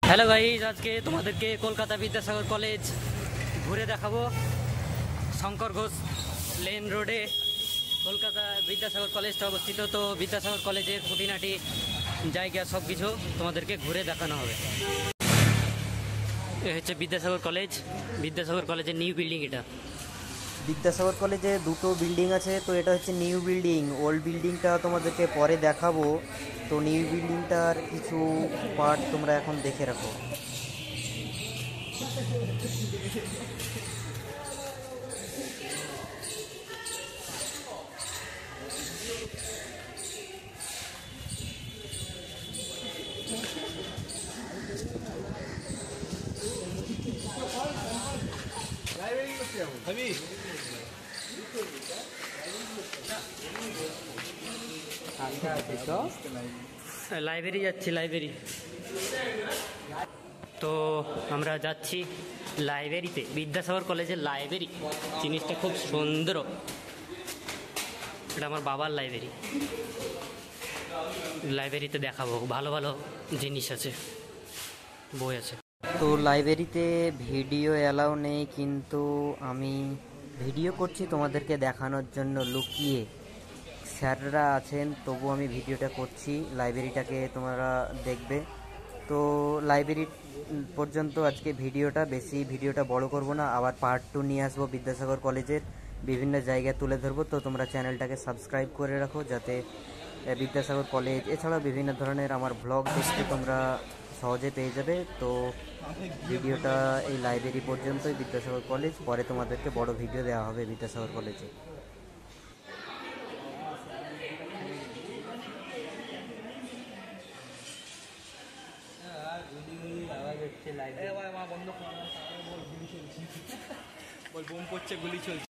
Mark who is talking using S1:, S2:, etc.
S1: Hello guys, আজকে তোমাদেরকে Kolkata Vidyasagar college ঘুরে দেখাবো। শঙ্কর ঘোষ লেন রোডে কলকাতা বিদ্যাসাগর কলেজটা অবস্থিত। তো বিদ্যাসাগর কলেজের খুঁটিনাটি জায়গা সব কিছু তোমাদেরকে ঘুরে দেখানো হবে। এ হচ্ছে বিদ্যাসাগর কলেজ, বিদ্যাসাগর কলেজের নিউ বিল্ডিং। এটা
S2: বিদ্যাসাগর কলেজে দুটো বিল্ডিং আছে, তো এটা হচ্ছে নিউ বিল্ডিং। ওল্ড বিল্ডিংটা তোমাদেরকে পরে দেখাবো। তো নিউ বিল্ডিংটার কিছু পার্ট তোমরা এখন দেখে রাখো।
S1: লাইব্রেরি যাচ্ছি, লাইব্রেরি। তো আমরা যাচ্ছি লাইব্রেরিতে, বিদ্যাসাগর কলেজের লাইব্রেরি। জিনিসটা খুব সুন্দর। এটা আমার বাবার লাইব্রেরি। লাইব্রেরিতে দেখাবো, ভালো ভালো জিনিস আছে, বই আছে।
S2: তো লাইব্রেরিতে ভিডিও অ্যালাউ নেই, কিন্তু আমি ভিডিও করছি তোমাদেরকে দেখানোর জন্য। লুকিয়ে স্যাররা আছেন, তবু আমি ভিডিওটা করছি। লাইব্রেরিটাকে তোমরা দেখবে। তো লাইব্রেরি পর্যন্ত আজকে ভিডিওটা বড় করব না। আবার পার্ট 2 নিয়ে আসবো, বিদ্যাসাগর কলেজের বিভিন্ন জায়গায় তুলে ধরবো। তো তোমরা চ্যানেলটাকে সাবস্ক্রাইব করে রাখো, যাতে বিদ্যাসাগর কলেজ এছাড়াও বিভিন্ন ধরনের আমার ব্লগ দেখতে তোমরা সহজে পেয়ে যাবে। তো ভিডিওটা এই লাইব্রেরি পর্যন্তই, বিদ্যাসাগর কলেজ। পরে তোমাদেরকে বড় ভিডিও দেওয়া হবে বিদ্যাসাগর কলেজে।
S3: বন্ধ বল, গুলি চলছে, বল বোম পড়ছে, গুলি চলছে।